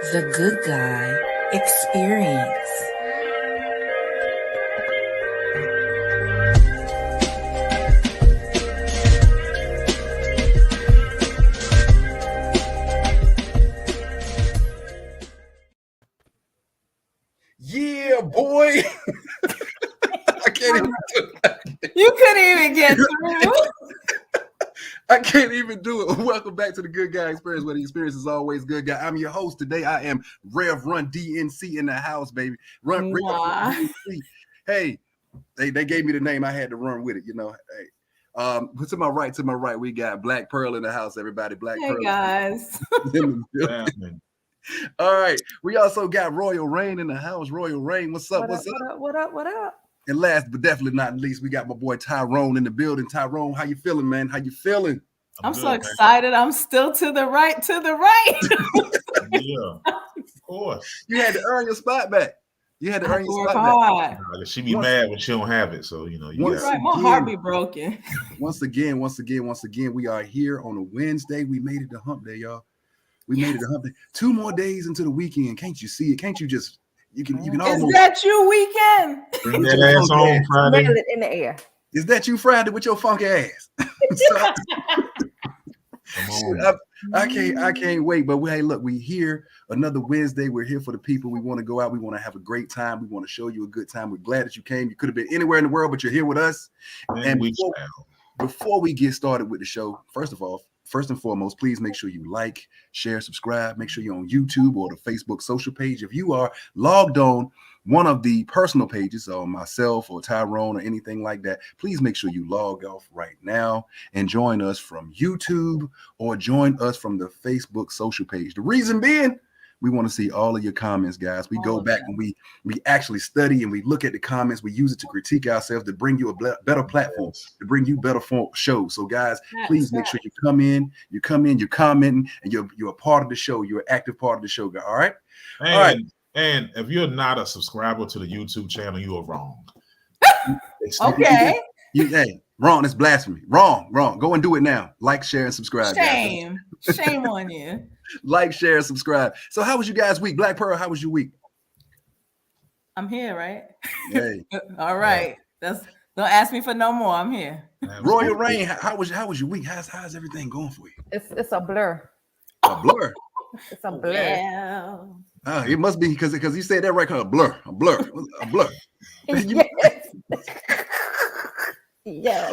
The Good Guy Experience. Yeah, boy. I can't even do it. You couldn't even get through. I can't even do it. Welcome back to the Good Guy Experience, where the experience is always good, guy. I'm your host today. I am Rev Run DNC in the house, baby. Rev Run DNC. Hey, they gave me the name. I had to run with it, you know. Hey, to my right, we got Black Pearl in the house. Everybody, Black Hey Pearl. guys. All right. We also got Royal Rain in the house. Royal Rain, what's up? What up? And last but definitely not least, we got my boy Tyrone in the building. Tyrone, how you feeling, man? How you feeling? I'm so excited. I'm still to the right. Yeah, of course. You had to earn your spot back. You had to earn your spot back. She be mad when she don't have it. So, you know, my heart be broken. Once again, we are here on a Wednesday. We made it to hump day, y'all. We made it to hump day. 2 more days into the weekend. Can't you see it? Can't you just you can almost. Is that you weekend? Bring that ass on Friday. Smell it in the air. Is that you Friday with your funky ass? I can't wait. But hey, look, we here another Wednesday. We're here for the people. We want to go out. We want to have a great time. We want to show you a good time. We're glad that you came. You could have been anywhere in the world, but you're here with us. And before we get started with the show, first and foremost, please make sure you like, share, subscribe. Make sure you're on YouTube or the Facebook social page. If you are logged on one of the personal pages on myself or Tyrone or anything like that, please make sure you log off right now and join us from YouTube or join us from the Facebook social page. The reason being, we want to see all of your comments, guys. We go back and we actually study and we look at the comments. We use it to critique ourselves, to bring you a better platform, to bring you better shows. So, guys, please make sure you come in, you're commenting, and you're a part of the show. You're an active part of the show, guys. All right? All right. And if you're not a subscriber to the YouTube channel, you are wrong. Okay. Hey, wrong. It's blasphemy. Wrong. Go and do it now. Like, share, and subscribe. Shame on you. Like, share, and subscribe. So how was you guys' week? Black Pearl, how was your week? I'm here, right? Hey. All right. Don't ask me for no more. I'm here. Royal Rain, how was your week? How's everything going for you? It's a blur. A blur. It's a blur. Yeah. It must be because you said that right. A blur. Yes.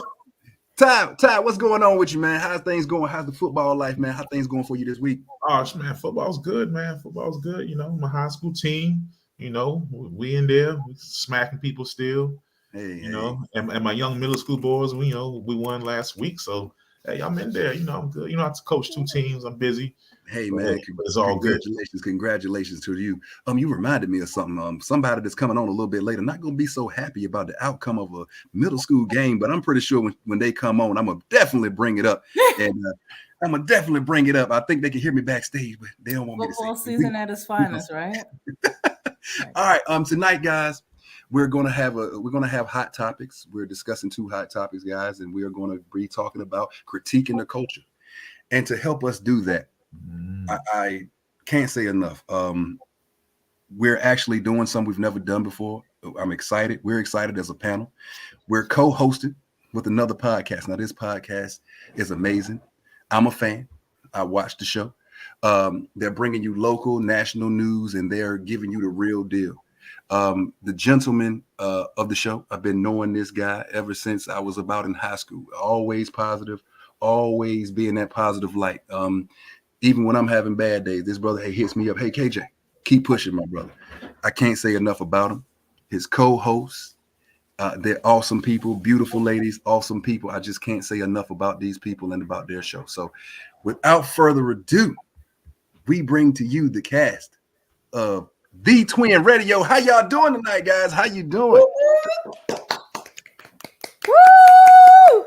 Ty, what's going on with you, man? How's things going? How's the football life, man? How things going for you this week? Oh, man, football's good, man. Football's good. You know, my high school team, you know, we in there, we smacking people still. You know, and my young middle school boys, we won last week. So, hey, I'm in there. You know, I'm good. You know, I have to coach 2 teams. I'm busy. Hey, man, it's all good. Congratulations to you. You reminded me of something. Somebody that's coming on a little bit later, not going to be so happy about the outcome of a middle school game, but I'm pretty sure when they come on, I'm going to definitely bring it up. And I'm going to definitely bring it up. I think they can hear me backstage, but they don't want me to say it. Football season at its finest, right? All right. Tonight, guys, we're going to have hot topics. We're discussing 2 hot topics, guys, and we are going to be talking about critiquing the culture. And to help us do that, I can't say enough. We're actually doing something we've never done before. I'm excited. We're excited as a panel. We're co-hosted with another podcast. Now, this podcast is amazing. I'm a fan. I watched the show. They're bringing you local, national news, and they're giving you the real deal. The gentleman of the show, I've been knowing this guy ever since I was about in high school. Always positive, always being that positive light. Even when I'm having bad days, this brother hits me up. Hey, KJ, keep pushing, my brother. I can't say enough about him. His co-hosts, they're awesome people, beautiful ladies, awesome people. I just can't say enough about these people and about their show. So without further ado, we bring to you the cast of The Twin Radio. How y'all doing tonight, guys? How you doing? Woo!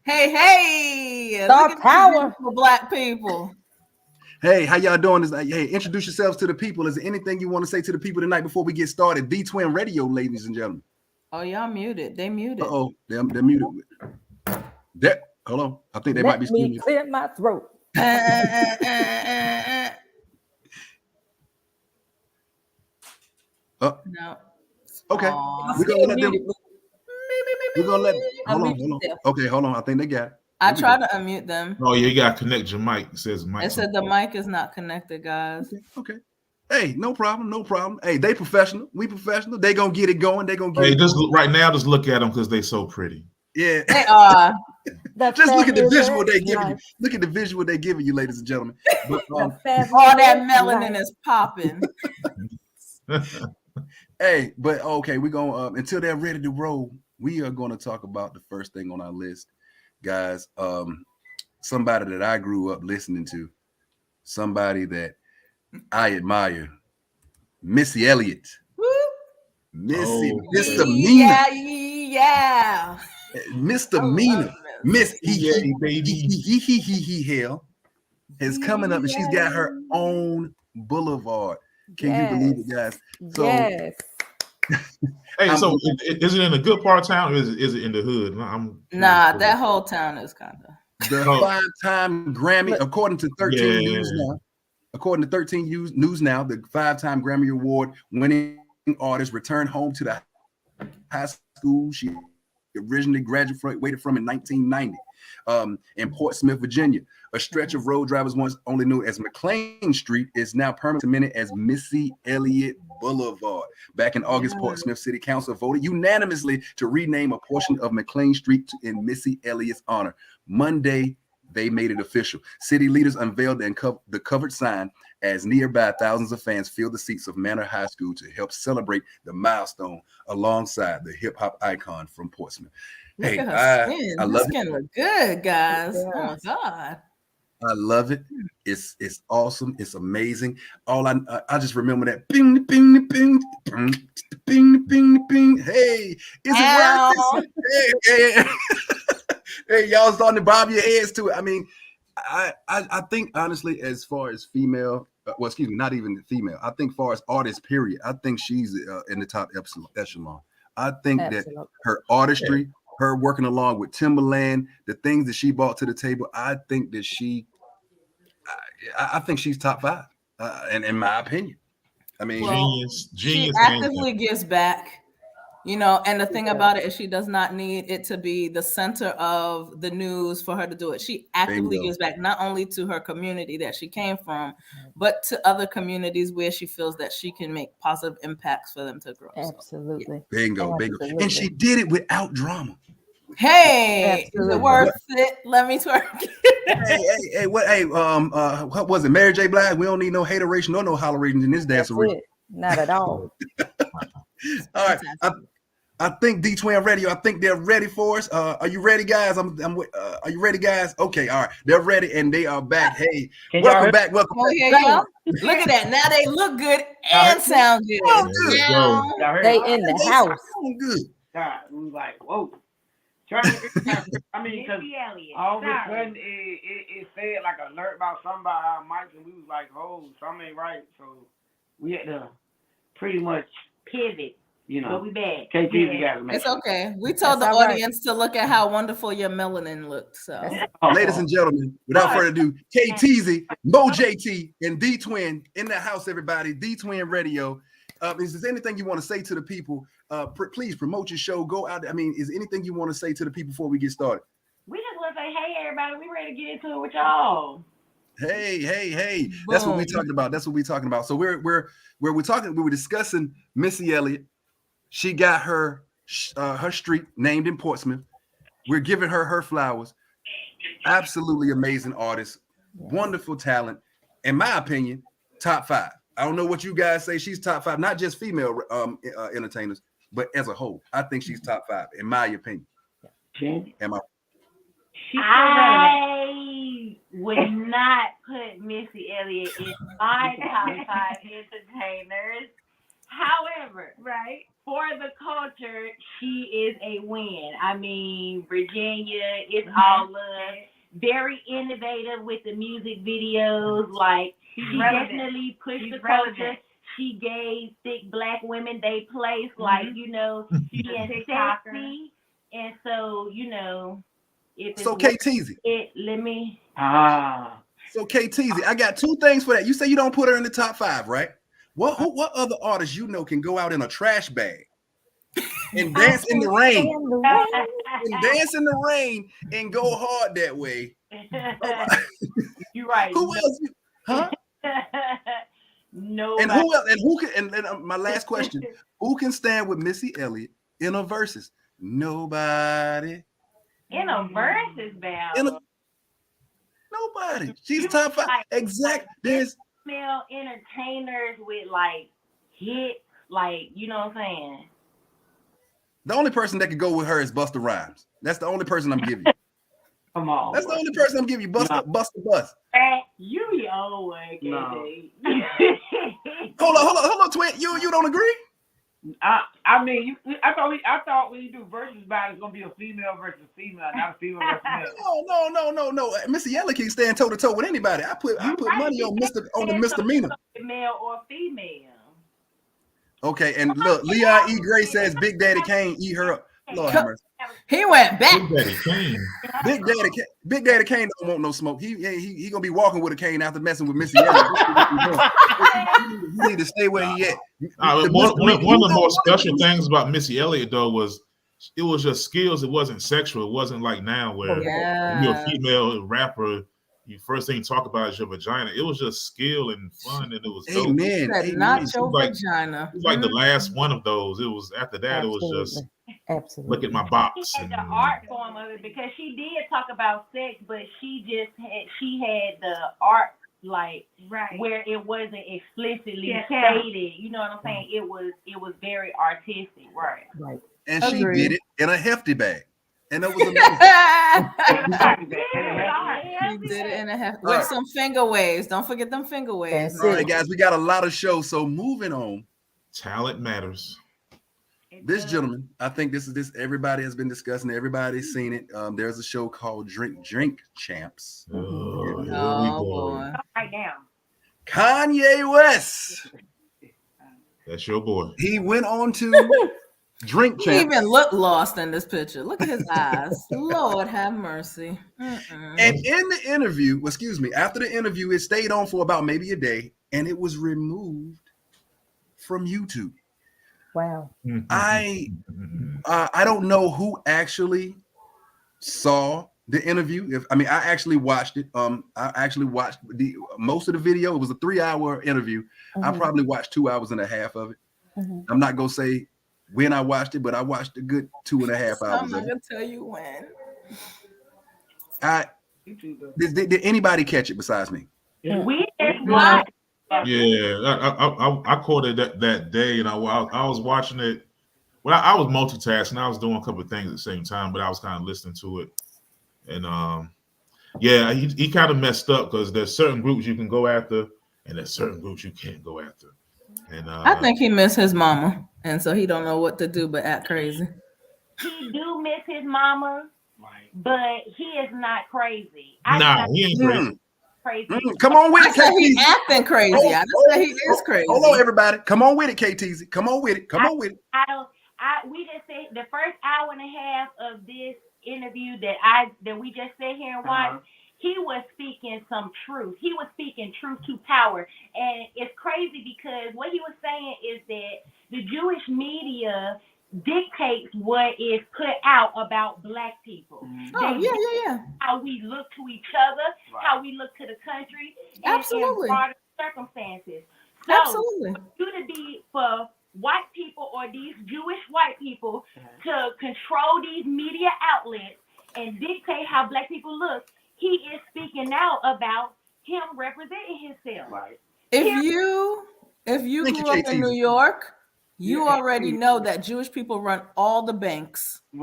Hey, Star power for Black people. Hey, how y'all doing? Hey, introduce yourselves to the people. Is there anything you want to say to the people tonight before we get started? The Twin Radio, ladies and gentlemen. Oh, y'all muted. They muted. Uh-oh, they're muted. Hold on. I think they might be. Let me clear my throat. No. Okay. Aw. We're gonna let them. We're gonna let. Hold on. Unmute yourself. Okay, hold on. I think they got it. I tried to unmute them. Oh, yeah, you gotta connect your mic. It says mic. It said the mic is not connected, guys. Okay. Hey, no problem. Hey, they professional. We professional. They gonna get it going. They gonna get it just going. right now, just look at them because they so pretty. Yeah. They are. Just look at the visual they giving you. Look at the visual they giving you, ladies and gentlemen. But, all that melanin is popping. Hey, but okay, we're gonna until they're ready to roll, we are gonna talk about the first thing on our list, guys. Somebody that I grew up listening to, somebody that I admire, Missy Elliott. Mr. Mina. Yeah. Mr. Mina. Miss he hell is coming up and she's got her own boulevard. Can you believe it, guys? So yes. Hey, so is it in a good part of town or is it in the hood? Nah, that whole town is kind of the 5-time Grammy, according to 13 News Now. According to 13 News Now, the 5-time Grammy Award winning artist returned home to the high school she originally graduated from in 1990 in Portsmouth, Virginia. A stretch of road drivers once only known as McLean Street is now permanently as Missy Elliott Boulevard. Back in August, Portsmouth City Council voted unanimously to rename a portion of McLean Street in Missy Elliott's honor. Monday, they made it official. City leaders unveiled the covered sign as nearby thousands of fans filled the seats of Manor High School to help celebrate the milestone alongside the hip-hop icon from Portsmouth. Look Hey, at her skin. I love skin look good, guys. Oh my God. I love it. It's awesome. It's amazing. All I just remember that bing bing bing bing bing bing bing. Hey, is it worth it? Hey, y'all starting to bob your heads to it. I mean, I think honestly, as far as female, well, excuse me, not even female. I think far as artist, period. I think she's in the top echelon. I think that her artistry, her working along with Timberland, the things that she brought to the table, I think that I think she's top 5, and in my opinion. I mean, genius. She actively gives back, and the thing about it is she does not need it to be the center of the news for her to do it. She actively gives back not only to her community that she came from, but to other communities where she feels that she can make positive impacts for them to grow. Absolutely. So, bingo. And she did it without drama. Hey, is it worth it? Let me twerk. What was it? Mary J. Blige? We don't need no hateration or no holleration in this dancery. Not at all. All right. I think D-Twin Radio, I think they're ready for us. Are you ready, guys? Are you ready, guys? Okay, all right. They're ready and they are back. Hey, welcome back. Welcome back. Look at that. Now they look good and sound good. They in the house. Good. God, we was like, whoa. Trying to, I mean, because all of a sudden it said like alert about something about our mics, and we was like, oh, something ain't right. So we had to pretty much pivot, But we back. It's okay. We told the audience to look at how wonderful your melanin looked. So, ladies and gentlemen, without further ado, KTZ, Mo JT, and D-Twin in the house, everybody. D-Twin Radio. Is there anything you want to say to the people? Please promote your show. Go out. I mean, is there anything you want to say to the people before we get started? We just want to say, hey, everybody, we ready to get into it with y'all. Hey. That's what we're talking about. So we were discussing Missy Elliott. She got her street named in Portsmouth. We're giving her flowers. Absolutely amazing artist. Wonderful talent. In my opinion, top 5. I don't know what you guys say. She's top 5, not just female entertainers, but as a whole. I think she's top 5, in my opinion. I would not put Missy Elliott in my top 5 entertainers. However, for the culture, she is a win. I mean, Virginia, it's all love. Very innovative with the music videos. Like, she definitely pushed the culture. She gave thick Black women their place. Like, she is sexy. And so, so KTZ. let me. So KTZ, I got two things for that. You say you don't put her in the top 5, right? What other artists you know can go out in a trash bag and dance in the rain? And dance in the rain and go hard that way. You're right. Who else? Huh? No. And who else? And who can? And my last question: who can stand with Missy Elliott in a versus? Nobody. In a versus battle. Nobody. She's top 5. Exactly. There's female entertainers with like hits, like you know what I'm saying. The only person that could go with her is Busta Rhymes. That's the only person I'm giving you. Come on. That's the only person I'm giving you. Busta Bus. You always get Hold on, twin. You don't agree? I mean, I thought when you do versus battle, it's gonna be a female versus female, not a female versus male. No. Missy Elliott can stand toe to toe with anybody. I put money on the misdemeanor. Male or female. Okay, and look, Leon E. Gray says Big Daddy Kane eat her up. Lord have mercy. He went back. Big Daddy Kane don't want no smoke. He gonna be walking with a cane after messing with Missy Elliott. You need to stay where he at. One of the most special things about Missy Elliott though was it was just skills. It wasn't sexual. It wasn't like now where you're a female rapper. You first thing you talk about is your vagina. It was just skill and fun, and it was dope. Amen. Not your vagina. It was like the last one of those. It was after that. Absolutely. It was just look at my box. She had the art form of it because she did talk about sex, but she had the art where it wasn't explicitly stated. You know what I'm saying? It was very artistic, right? And she did it in a hefty bag. And that was He did it in a hefty with some finger waves. Don't forget them finger waves. All right, guys, we got a lot of shows. So moving on. Talent matters. This gentleman, I think this everybody has been discussing, everybody's seen it. There's a show called Drink Champs. Boy. Right now. Kanye West. That's your boy. He went on to Drink Champs. He even looked lost in this picture. Look at his eyes. Lord have mercy. And in the interview, after the interview, it stayed on for about maybe a day, and it was removed from YouTube. Wow. I don't know who actually saw the interview. I actually watched it. I actually watched most of the video. It was a 3-hour interview. I probably watched 2 hours and a half of it. I'm not gonna say when I watched it, but I watched a good 2.5 hours. I'm not gonna tell you when. Did anybody catch it besides me? We did watch. Yeah, I caught it that day, and I was watching it. Well, I was multitasking. I was doing a couple of things at the same time, but I was kind of listening to it. And he kind of messed up because there's certain groups you can go after, and there's certain groups you can't go after. And I think he missed his mama, and so he don't know what to do but act crazy. He do miss his mama, but he is not crazy. He ain't crazy. Come on with it, KTZ. He acting crazy. I just say he is crazy. Hold on, everybody. Come on with it, KTZ. Come on with it. We just said the first hour and a half of this interview that we just sat here and watched. He was speaking some truth. He was speaking truth to power, and it's crazy because what he was saying is that the Jewish media dictates what is put out about Black people. How we look to each other, how we look to the country, and in broader circumstances. So, for white people or these Jewish white people to control these media outlets and dictate how Black people look, he is speaking out about him representing himself. If you grew up in New York, you already know that Jewish people run all the banks. They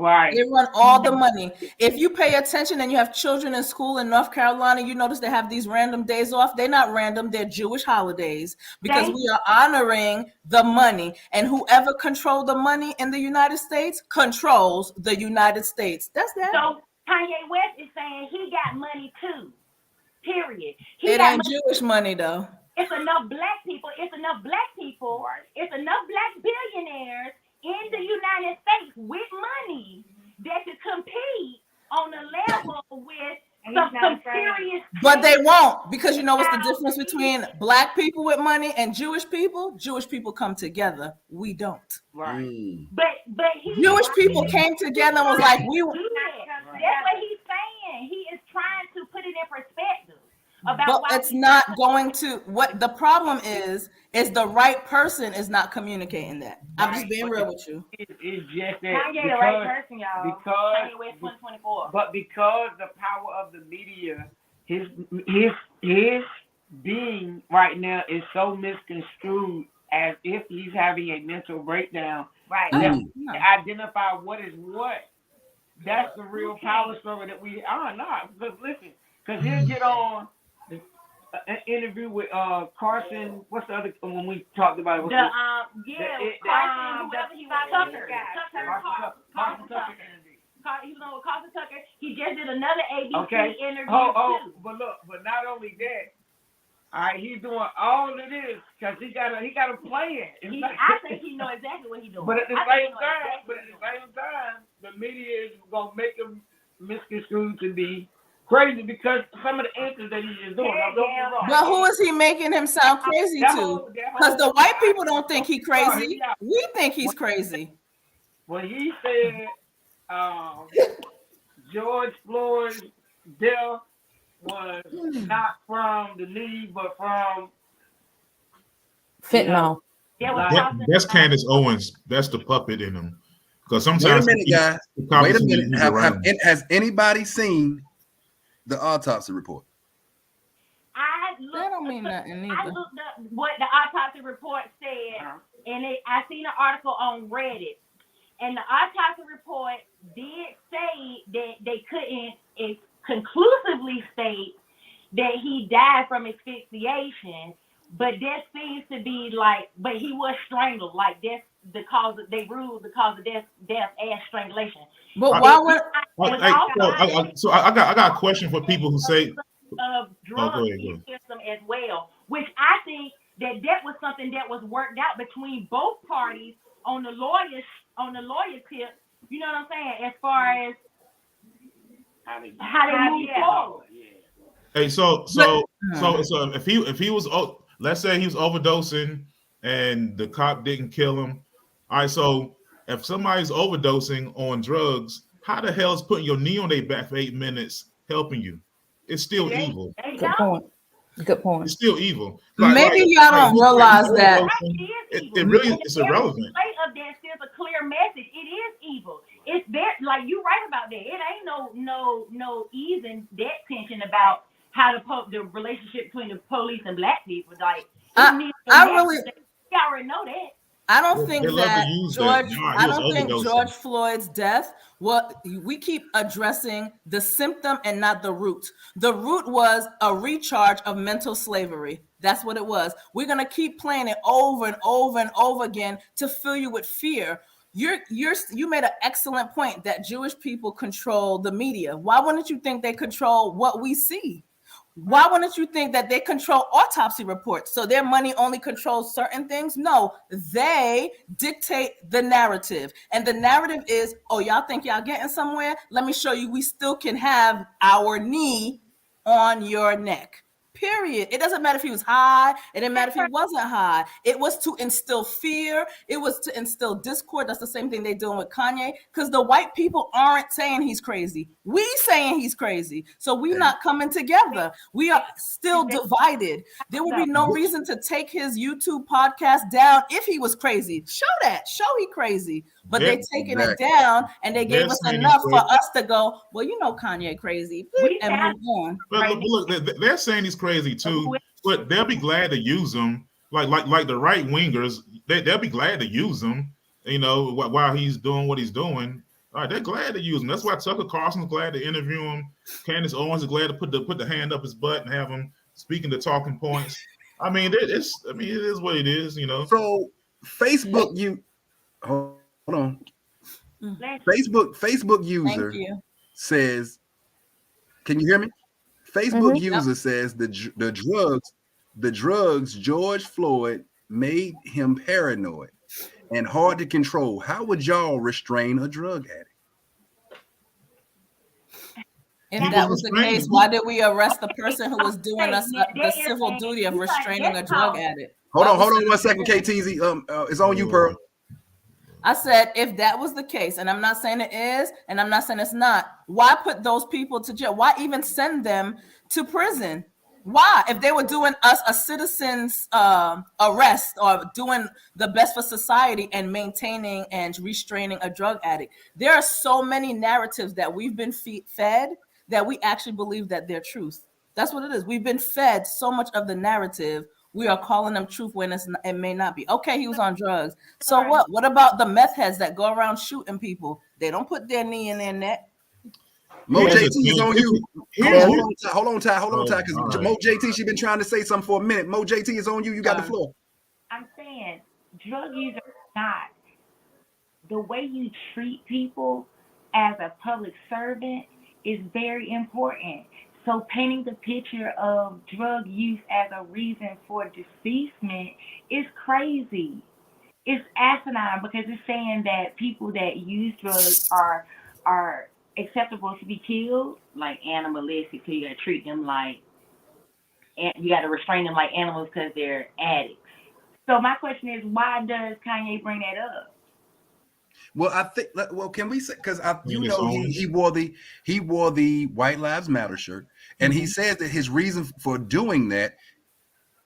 run all the money. If you pay attention and you have children in school in North Carolina, you notice they have these random days off. They're not random. They're Jewish holidays because we are honoring the money. And whoever controls the money in the United States controls the United States. That's that. So Kanye West is saying he got money too. Period. It ain't Jewish money though. It's enough Black people. It's enough Black billionaires in the United States with money that could compete on a level with some serious. But they won't, because you know what's the difference between black people with money and Jewish people? Jewish people come together. We don't. Right. But Jewish people came together and was like, we. That's what he's saying. He is trying to put it in perspective. But it's not going to. What the problem is the right person is not communicating that. I'm just being real with you. It's just that Kanye the right person, y'all. Kanye West 2024. But because the power of the media, his being right now is so misconstrued as if he's having a mental breakdown. Right. Identify what is what. That's the real power struggle that we are not. Because listen, because he'll get on an interview with Carson. What's the other when we talked about it? Carson, whoever he was, Tucker. Carson Tucker. He was on with Carson Tucker. He just did another ABC interview too. But look, but not only that. All right, he's doing all of this because he got a plan. I think he knows exactly what he's doing. But at the same time, the media is gonna make him misconstrued to be crazy because some of the answers that he is doing. But who is he making him sound crazy to? Because the white people don't think he's crazy. We think he's crazy. When he said George Floyd's death was not from the knee, but from fentanyl. That's Candace Owens. That's the puppet in him. Because sometimes. Wait a minute, guys. Wait a minute. Has anybody seen the autopsy report? That don't mean nothing either. I looked up what the autopsy report said, and I seen an article on Reddit, and the autopsy report did say that they couldn't conclusively state that he died from asphyxiation, but that seems to be like, but he was strangled, like that's they ruled the cause of death as strangulation. But why would so I got a question for people who say drug system as well, which I think that was something that was worked out between both parties on the lawyers tip. You know what I'm saying? As far as how they move forward. Hey, so if he was, let's say he was overdosing and the cop didn't kill him. All right, so if somebody's overdosing on drugs, how the hell is putting your knee on their back for 8 minutes helping you? It's still evil. Good point. It's still evil. Maybe y'all don't realize that. It really is irrelevant. Of that sends a clear message. It is evil. It's there, like you right about that. It ain't no easing that tension about how the relationship between the police and black people. Like we already know that. I don't think that George Floyd's death. We keep addressing the symptom and not the root. The root was a recharge of mental slavery. That's what it was. We're gonna keep playing it over and over and over again to fill you with fear. You made an excellent point that Jewish people control the media. Why wouldn't you think they control what we see? Why wouldn't you think that they control autopsy reports? So their money only controls certain things? No, they dictate the narrative. And the narrative is, oh, y'all think y'all getting somewhere? Let me show you we still can have our knee on your neck. Period. It doesn't matter if he was high. It didn't matter if he wasn't high. It was to instill fear. It was to instill discord. That's the same thing they're doing with Kanye. Because the white people aren't saying he's crazy. We saying he's crazy. So we're not coming together. We are still divided. There would be no reason to take his YouTube podcast down if he was crazy. Show that. Show he crazy. But they're taking it down, and they gave us enough for us to go, well, you know Kanye crazy, and move on. But look, they're saying he's crazy too, but they'll be glad to use him. Like the right wingers, they'll be glad to use him. You know, while he's doing what he's doing. All right, they're glad to use him. That's why Tucker Carlson's glad to interview him. Candace Owens is glad to put the hand up his butt and have him speaking the talking points. I mean, it is what it is. You know. So Facebook, Hold on. Facebook user says, "Can you hear me?" Facebook user says the drugs George Floyd made him paranoid and hard to control. How would y'all restrain a drug addict? If that was the case, why did we arrest the person who was doing us the civil duty of restraining a drug addict? Hold on 1 second, KTZ. It's on you, Pearl. I said, if that was the case, and I'm not saying it is, and I'm not saying it's not, why put those people to jail? Why even send them to prison? Why? If they were doing us a citizen's arrest or doing the best for society and maintaining and restraining a drug addict, there are so many narratives that we've been fed that we actually believe that they're truth. That's what it is. We've been fed so much of the narrative. We are calling them truth when it may not be. Okay, he was on drugs. So what? What about the meth heads that go around shooting people? They don't put their knee in their neck. Mo JT is on you. Hold on, Ty, because Mo JT, she's been trying to say something for a minute. Mo JT is on you. You got the floor. I'm saying drug users are not. The way you treat people as a public servant is very important. So painting the picture of drug use as a reason for deceasement is crazy. It's asinine because it's saying that people that use drugs are acceptable to be killed, like animalistic. So you gotta treat them like, you gotta restrain them like animals because they're addicts. So my question is, why does Kanye bring that up? Well, I think. Well, can we say, because he wore the White Lives Matter shirt, and he says that his reason for doing that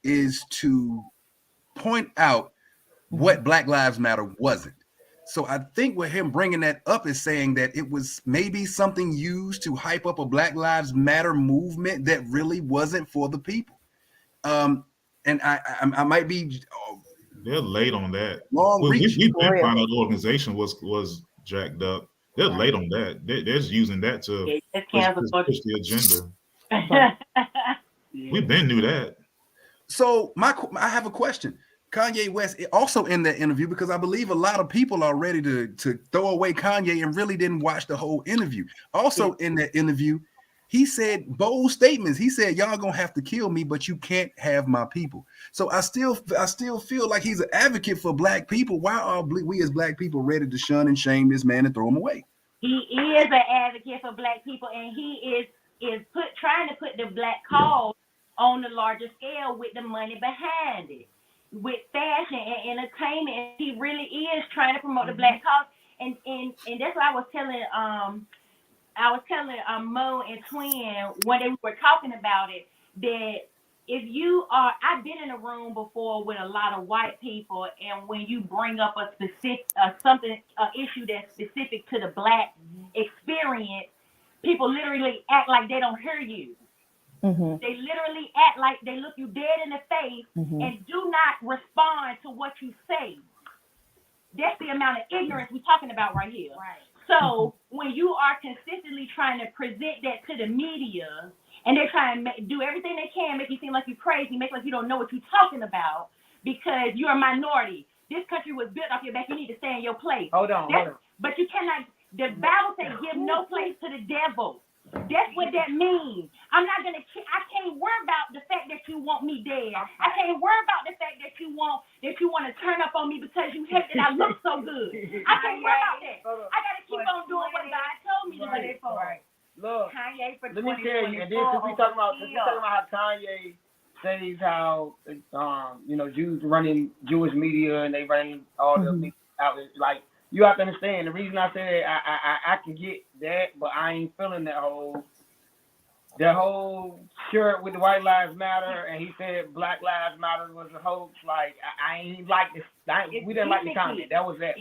is to point out what Black Lives Matter wasn't. So I think with him bringing that up is saying that it was maybe something used to hype up a Black Lives Matter movement that really wasn't for the people. And I might be. They're late on that. We've been finding the organization was jacked up. They're late on that. They're just using that to push the agenda. We've been knew that. So I have a question. Kanye West also in that interview, because I believe a lot of people are ready to throw away Kanye and really didn't watch the whole interview. Also in that interview, he said bold statements. He said, y'all gonna have to kill me, but you can't have my people. So I still feel like he's an advocate for Black people. Why are we as Black people ready to shun and shame this man and throw him away? He is an advocate for Black people, and he is trying to put the Black cause on the larger scale with the money behind it, with fashion and entertainment. He really is trying to promote the Black cause, and that's what I was telling Mo and Twin one day we were talking about it, that if you are, I've been in a room before with a lot of white people, and when you bring up a specific issue that's specific to the Black experience, people literally act like they don't hear you. Mm-hmm. They literally act like they look you dead in the face and do not respond to what you say. That's the amount of ignorance we're talking about right here. Right. So when you are consistently trying to present that to the media, and they're trying to do everything they can, make you seem like you're crazy, make like you don't know what you're talking about because you're a minority. This country was built off your back. You need to stay in your place. Hold on. But you cannot. The Bible says, "Give no place to the devil." That's what that means. I can't worry about the fact that you want me dead. I can't worry about the fact that you want to turn up on me because you hate that I look so good. I can't worry about that. I gotta keep on doing what God told me to do. Right. Look, Kanye for let me tell you, and then since we talking about how Kanye says how Jews running Jewish media and they running all the media outlets, like, you have to understand, the reason I said I can get that, but I ain't feeling that whole shirt with the White Lives Matter, and he said Black Lives Matter was a hoax. Like, I ain't like this. We didn't like the comment. That was that.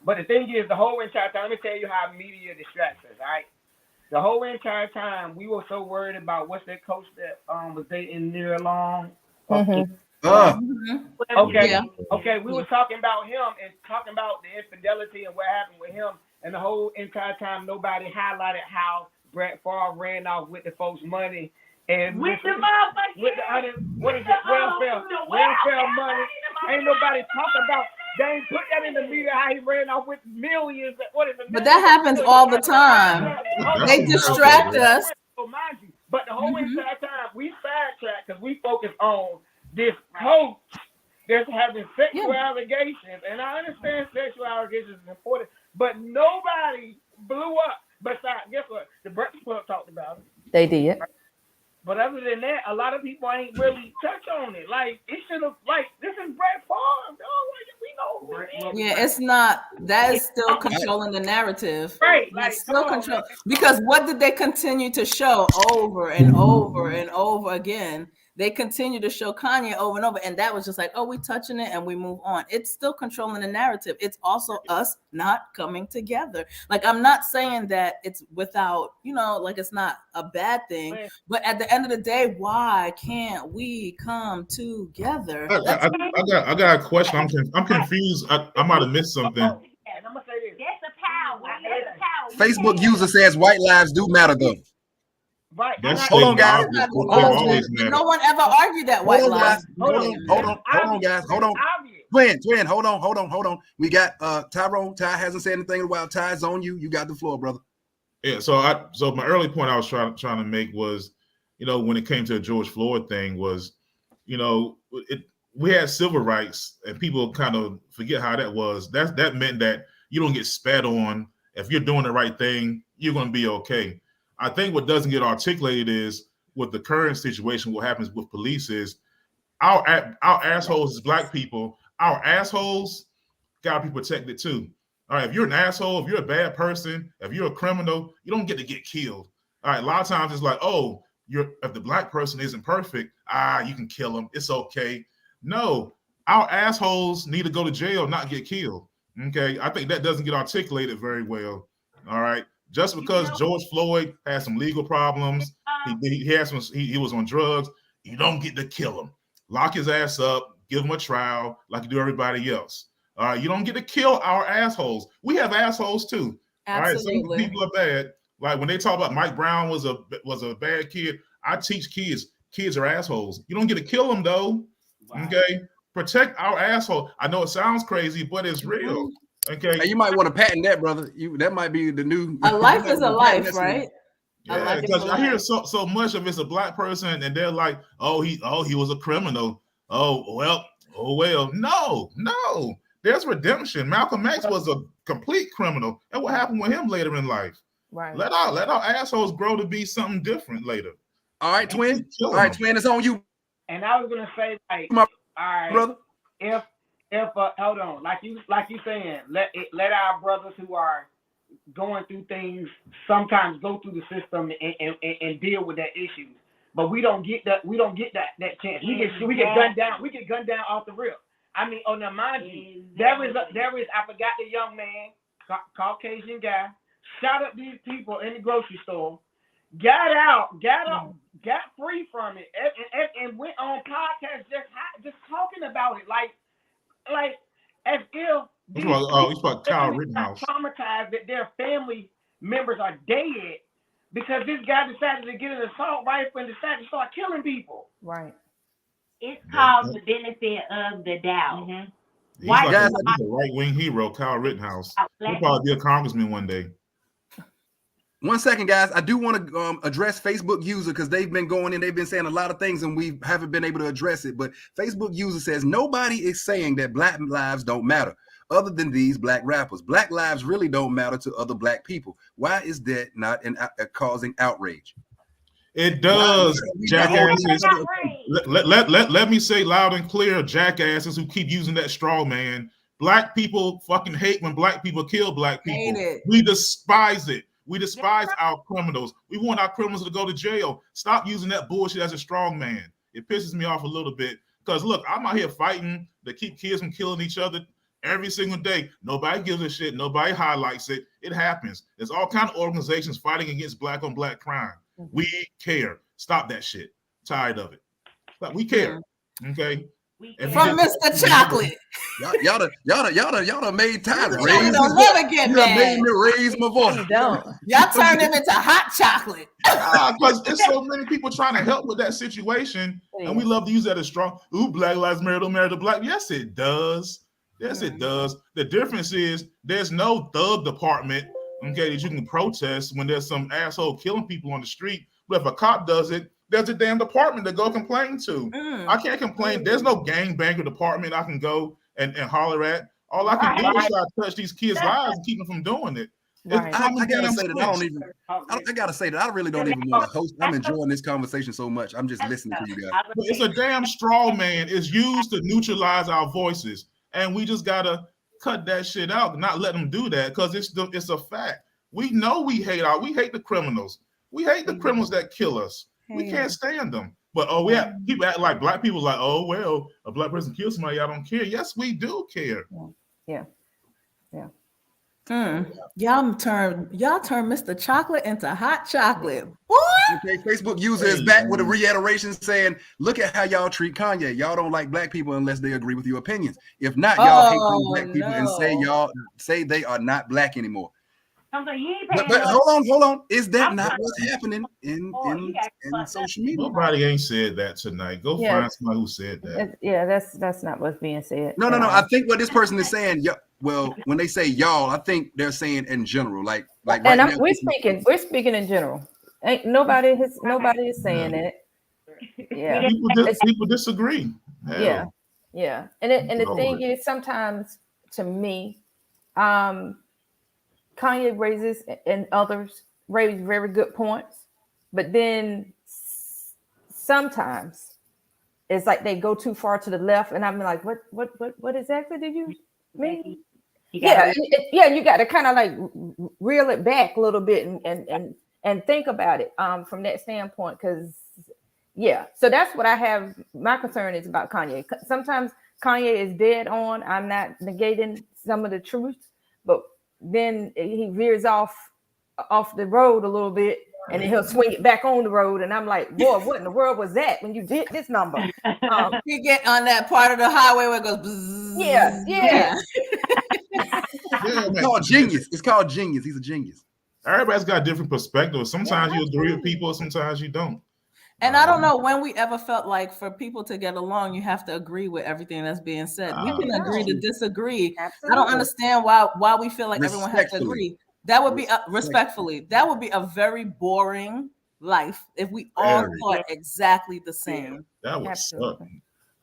But the thing is, the whole entire time, let me tell you how media distracts us, all right? The whole entire time, we were so worried about what's that coach that was dating Nia Long. Okay, we were talking about him and talking about the infidelity and what happened with him, and the whole entire time nobody highlighted how Brett Favre ran off with the folks' money and with the welfare money. Ain't nobody talking about. They ain't put that in the media how he ran off with millions. But that happens all the time. They distract us. Mind you, but the whole entire time we sidetracked because we focus on this coach that's having sexual allegations, and I understand sexual allegations is important, but nobody blew up besides, guess what? The Breakfast Club talked about it. They did. But other than that, a lot of people ain't really touch on it. Like, it should have, like, this is Brett Favre. We know. Yeah, it's not. That is still controlling the narrative. Right. It's Like, still control. Because what did they continue to show over and over and over again? They continue to show Kanye over and over, and that was just like, oh, we touching it and we move on. It's still controlling the narrative. It's also us not coming together. Like, I'm not saying that it's without, like it's not a bad thing, but at the end of the day, why can't we come together? I got a question. I'm confused. I might have missed something. And I'm gonna say this. That's the power. Facebook user says white lives do matter though. Right. Hold on, guys. No one ever argued that white lives. Hold on, guys. Hold on. Twin, hold on. We got Tyrone. Ty hasn't said anything in a while. Ty's on you. You got the floor, brother. Yeah, so my early point I was trying to make was, when it came to the George Floyd thing was, we had civil rights and people kind of forget how that was. That meant that you don't get spat on. If you're doing the right thing, you're going to be okay. I think what doesn't get articulated is with the current situation, what happens with police is our assholes as Black people, our assholes got to be protected too. All right, if you're an asshole, if you're a bad person, if you're a criminal, you don't get to get killed. All right, a lot of times it's like, oh, if the Black person isn't perfect, you can kill them. It's okay. No, our assholes need to go to jail, not get killed. Okay, I think that doesn't get articulated very well. All right. Just because George Floyd had some legal problems, he was on drugs, you don't get to kill him. Lock his ass up, give him a trial like you do everybody else. You don't get to kill our assholes. We have assholes too. Absolutely. All right, some people are bad. Like when they talk about Mike Brown was a bad kid, I teach kids are assholes. You don't get to kill them though. Wow. Okay, protect our asshole. I know it sounds crazy, but it's real. Okay, hey, you might want to patent that, brother. That might be the new. A life is a life, right? Yeah, because I hear so much of it's a Black person, and they're like, "Oh, he was a criminal. Oh well. No. There's redemption. Malcolm X was a complete criminal, and what happened with him later in life? Right. Let our assholes grow to be something different later. All right, twin. All right, twin. It's on you. And I was gonna say, like, all right, brother. If hold on, like you saying, let our brothers who are going through things sometimes go through the system and deal with that issue. But we don't get that chance. We get gunned down. We get gunned down off the rip. I mean, now mind you, there is I forgot the young man, Caucasian guy, shot up these people in the grocery store, got free from it, and went on podcast just talking about it, like as if he's about Kyle Rittenhouse, traumatized that their family members are dead because this guy decided to get an assault rifle and decided to start killing people. Right. It's called the benefit of the doubt. Mm-hmm. He's like a right-wing hero, Kyle Rittenhouse. He'll probably be a congressman one day. 1 second, guys. I do want to address Facebook user because they've been going in. They've been saying a lot of things and we haven't been able to address it. But Facebook user says nobody is saying that Black lives don't matter other than these Black rappers. Black lives really don't matter to other Black people. Why is that not causing outrage? It does, jackasses. Let me say loud and clear, jackasses who keep using that straw man. Black people fucking hate when Black people kill Black people. We despise it. We despise our criminals. We want our criminals to go to jail. Stop using that bullshit as a strong man. It pisses me off a little bit because look, I'm out here fighting to keep kids from killing each other every single day. Nobody gives a shit. Nobody highlights it. It happens. There's all kinds of organizations fighting against Black on Black crime. We care. Stop that shit. Tired of it. But we care. Okay. From Mr. Chocolate. Y'all done made time. You made me raise my voice. Y'all turned him into hot chocolate. Because there's so many people trying to help with that situation, and we love to use that as strong. Ooh, Black lives matter, don't matter to Black. Yes, it does. Yes, it does. The difference is there's no thug department, okay, that you can protest when there's some asshole killing people on the street. But if a cop does it, there's a damn department to go complain to. I can't complain. There's no gangbanger department I can go and holler at. All I can do is try to touch these kids' lives and keep them from doing it. Right. I gotta say that I don't even. Okay. I gotta say that I really don't even want to host. I'm enjoying this conversation so much. I'm just listening to you guys. But it's a damn straw man. It's used to neutralize our voices, and we just gotta cut that shit out, not let them do that, because it's a fact. We know we hate the criminals. We hate the criminals that kill us. We can't stand them. But people act like black people like, oh well, a black person kills somebody, I don't care. Yes, we do care. Yeah. Y'all turn Mr. Chocolate into hot chocolate. What? Okay, Facebook user is back with a reiteration saying, look at how y'all treat Kanye. Y'all don't like black people unless they agree with your opinions. If not, y'all hate those black people and say they are not black anymore. But hold on. Is that not what's happening in social media? Nobody ain't said that tonight. Go find somebody who said that. That's not what's being said. No. I think what this person is saying, well, when they say y'all, I think they're saying in general, like right now. We're speaking in general. Ain't nobody is saying it. Yeah. People disagree. Hell. Yeah. And the thing is, sometimes to me, Kanye raises and others raise very good points, but then sometimes it's like they go too far to the left, and I'm like, what exactly did you mean? You got to kind of like reel it back a little bit and think about it from that standpoint, because so that's what I have. My concern is about Kanye. Sometimes Kanye is dead on. I'm not negating some of the truth, but then he veers off the road a little bit, and then he'll swing it back on the road, and I'm like, boy, what in the world was that when you did this number? You get on that part of the highway where it goes bzzz. Yeah. It's called genius. He's a genius. Everybody's got different perspectives. Sometimes you agree with people, sometimes you don't. And I don't know when we ever felt like for people to get along, you have to agree with everything that's being said. We can agree to disagree. Absolutely. I don't understand why we feel like everyone has to agree. That would be respectfully. That would be a very boring life if we all thought exactly the same. That would suck.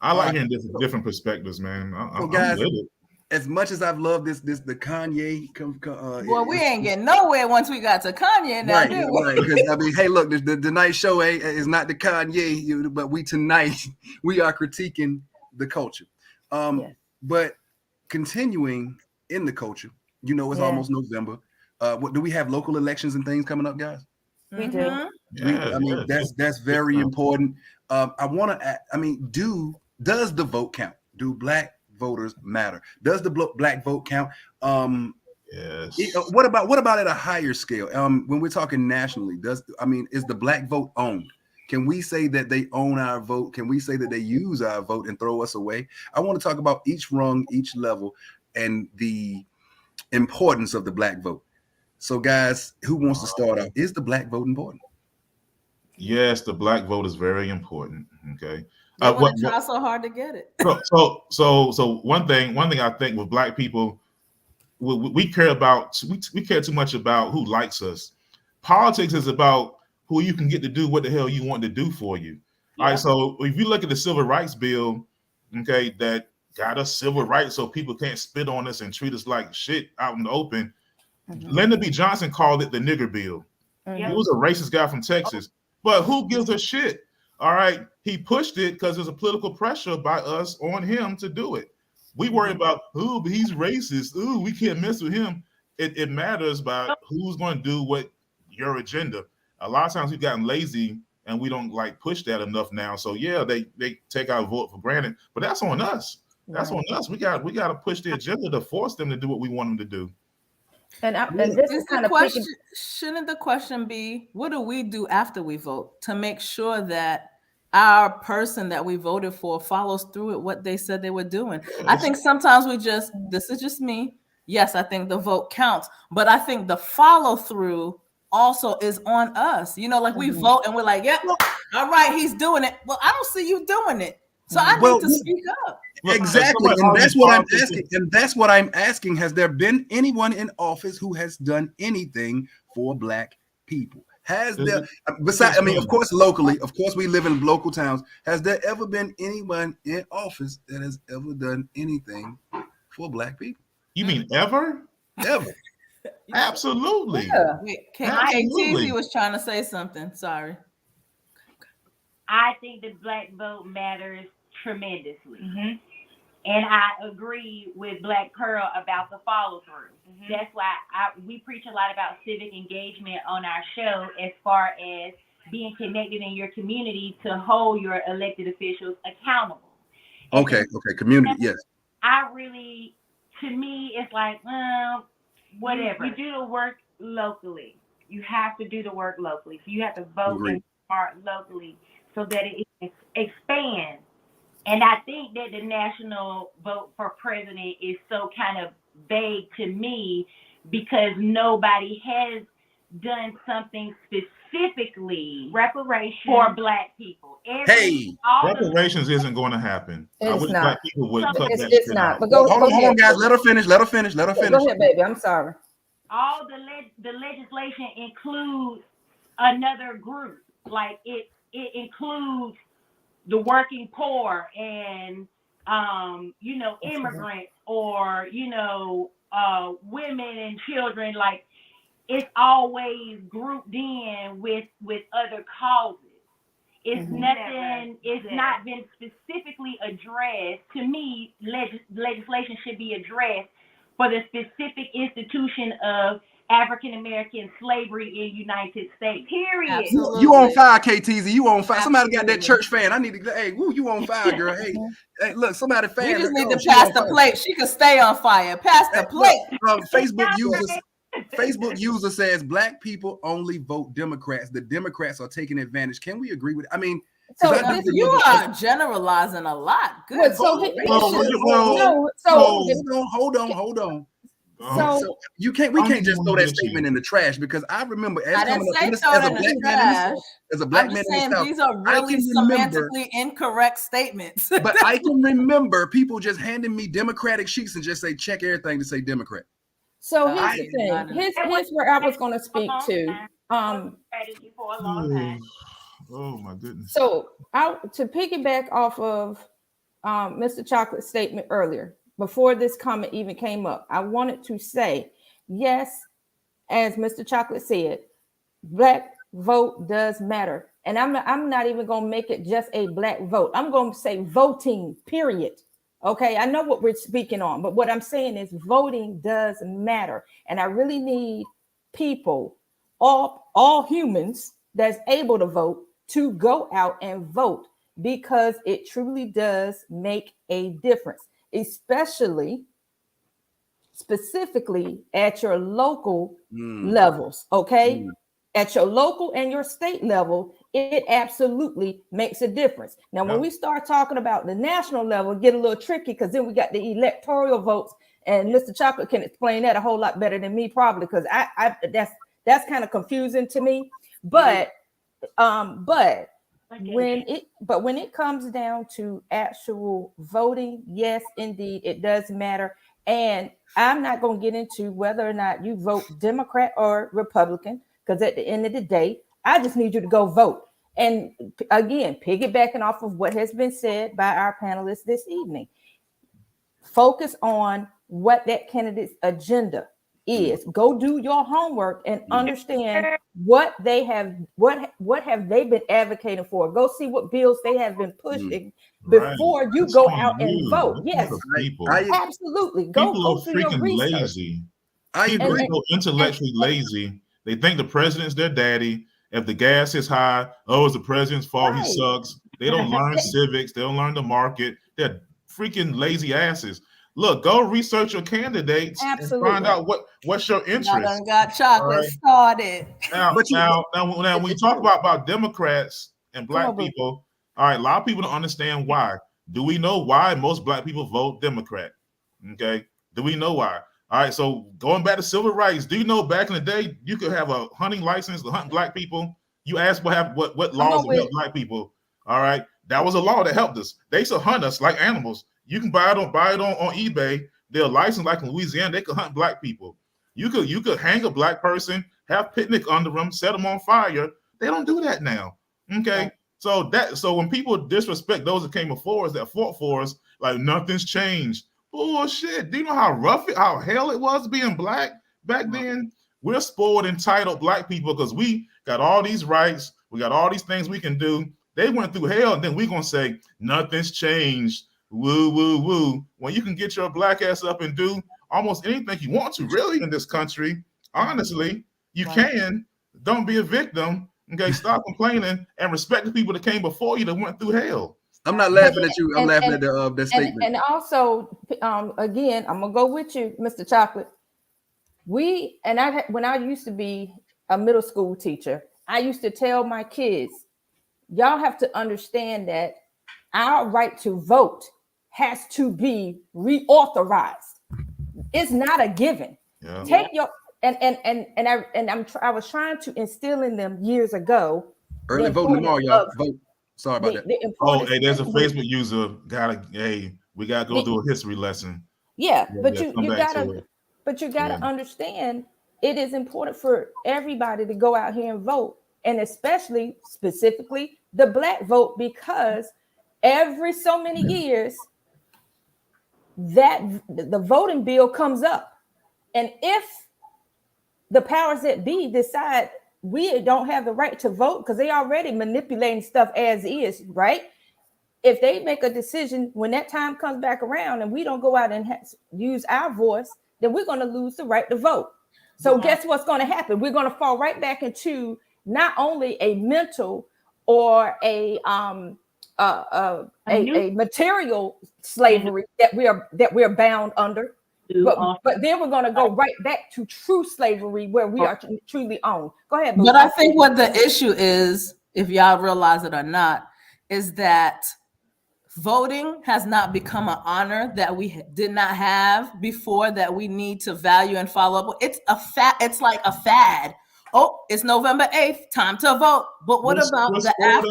I like hearing different perspectives, man. I'm guys, with it. As much as I've loved the Kanye, well, we ain't getting nowhere once we got to Kanye now. Right. Because I mean, hey, look, the night show is not the Kanye, but tonight we are critiquing the culture. But continuing in the culture, it's almost November. What do we have? Local elections and things coming up, guys? We do. That's very important. I want to. Does the vote count? Do black voters matter? Does the black vote count? Yes. What about at a higher scale? When we're talking nationally, is the black vote owned? Can we say that they own our vote? Can we say that they use our vote and throw us away? I want to talk about each rung, each level, and the importance of the black vote. So, guys, who wants to start out? Is the black vote important? Yes, the black vote is very important. Okay. They want to try so hard to get it. So one thing I think with black people, we care too much about who likes us. Politics is about who you can get to do what the hell you want to do for you. All right. So if you look at the Civil Rights Bill, okay, that got us civil rights so people can't spit on us and treat us like shit out in the open. Lyndon B. Johnson called it the nigger bill. He was a racist guy from Texas, but who gives a shit? All right, he pushed it because there's a political pressure by us on him to do it. We worry about, but he's racist. Ooh, we can't mess with him. It matters about who's going to do what your agenda. A lot of times we've gotten lazy and we don't push that enough now. So they take our vote for granted, but that's on us. That's on us. We got to push the agenda to force them to do what we want them to do. And this is kind of question. Shouldn't the question be, what do we do after we vote to make sure that our person that we voted for follows through with what they said they were doing? I think sometimes this is just me. Yes, I think the vote counts, but I think the follow through also is on us. We vote and we're like, yep, all right, he's doing it. Well, I don't see you doing it. So I need to speak up. Exactly. And that's what I'm asking. And that's what I'm asking. Has there been anyone in office who has done anything for black people? Has there, besides, of course, locally, of course, we live in local towns. Has there ever been anyone in office that has ever done anything for black people? You mean ever? Ever. Absolutely. Yeah. KTZ was trying to say something. Sorry. I think the black vote matters tremendously. And I agree with Black Pearl about the follow through. That's why we preach a lot about civic engagement on our show as far as being connected in your community to hold your elected officials accountable. Okay, community, yes. To me, it's like, whatever. You do the work locally. You have to do the work locally. So you have to vote and start locally so that it expands. And I think that the national vote for president is so kind of vague to me because nobody has done something specifically for Black people. Reparations isn't going to happen. I wish Black people would cut that It's not. But hold on, guys. Let her finish. Let her finish. Go ahead, baby. I'm sorry. All the legislation includes another group. Like it includes the working poor and immigrants or women and children. Like it's always grouped in with other causes. It's nothing. It's not been specifically addressed. To me, legislation should be addressed for the specific institution of African American slavery in United States. Period. You on fire, KTZ. You on fire. Somebody got that church fan. I need to. Hey, woo, you on fire, girl. Hey, look, somebody fan. We just need to pass the plate. She can stay on fire. Pass the plate. Facebook user says Black people only vote Democrats. The Democrats are taking advantage. Can we agree with it? I mean, so you are generalizing a lot. Good. Hold on. So we can't just throw that statement in the trash because I remember as a black man in the South, these are really semantically incorrect statements. But I can remember people just handing me Democratic sheets and just say check everything to say Democrat. So here's the thing. Here's where I was going to speak to. Oh my goodness. So to piggyback off of Mr. Chocolate's statement earlier, before this comment even came up, I wanted to say, yes, as Mr. Chocolate said, Black vote does matter. And I'm not even going to make it just a Black vote. I'm going to say voting, period. Okay, I know what we're speaking on, but what I'm saying is voting does matter. And I really need people, all humans that's able to vote, to go out and vote because it truly does make a difference, specifically at your local levels, okay? At your local and your state level, it absolutely makes a difference. Now, when we start talking about the national level, get a little tricky because then we got the electoral votes, and Mr. Chocolate can explain that a whole lot better than me, probably, because that's kind of confusing to me. But when it comes down to actual voting, yes, indeed, it does matter. And I'm not going to get into whether or not you vote Democrat or Republican, because at the end of the day, I just need you to go vote. And again, piggybacking off of what has been said by our panelists this evening, focus on what that candidate's agenda is. Go do your homework and understand what they have they been advocating for. Go see what bills they have been pushing before you go out and vote. Yes, absolutely. Go do your research. Lazy. I agree. People intellectually lazy. They think the president's their daddy. If the gas is high, it's the president's fault. He sucks. They don't learn civics. They don't learn the market. They're freaking lazy asses. Look, go research your candidates and find out what's your interest. I done got chocolate started. Now, when you talk about Democrats and Black people, all right, a lot of people don't understand why. Do we know why most Black people vote Democrat? Okay, do we know why? All right, so going back to civil rights, do you know back in the day you could have a hunting license to hunt Black people? You asked what laws help Black people. All right, that was a law that helped us. They used to hunt us like animals. You can buy it on eBay. They're licensed like in Louisiana. They could hunt Black people. You could hang a Black person, have picnic under them, set them on fire. They don't do that now. Okay, so when people disrespect those that came before us, that fought for us, like nothing's changed. Bullshit. Do you know how rough how hell it was being Black back then? we're spoiled, entitled black people because we got all these rights, we got all these things we can do. They went through hell, and then we're gonna say nothing's changed. Woo, woo, woo. When you can get your black ass up and do almost anything you want to, really, in this country, honestly, you can. Don't be a victim. Okay, stop complaining and respect the people that came before you that went through hell. I'm not laughing at you. I'm laughing at the statement. And also, again, I'm gonna go with you, Mr. Chocolate. When I used to be a middle school teacher, I used to tell my kids, y'all have to understand that our right to vote has to be reauthorized. It's not a given. Yeah. Take your I was trying to instill in them years ago. Early voting tomorrow, y'all. Vote. Sorry about that. Hey, there's a Facebook user. We gotta go do a history lesson. Yeah, but you gotta understand it is important for everybody to go out here and vote, and especially specifically the black vote, because every so many years that the voting bill comes up, and if the powers that be decide we don't have the right to vote because they already manipulating stuff as is, right? If they make a decision when that time comes back around and we don't go out and use our voice, then we're going to lose the right to vote. So guess what's going to happen? We're going to fall right back into not only a mental or a material slavery that we are bound under, but then we're going to go right back to true slavery where we are truly owned. Go ahead. But I think what the issue is, if y'all realize it or not, is that voting has not become an honor that we did not have before, that we need to value and follow up. It's like a fad. Oh, it's November 8th, time to vote. But what about the after?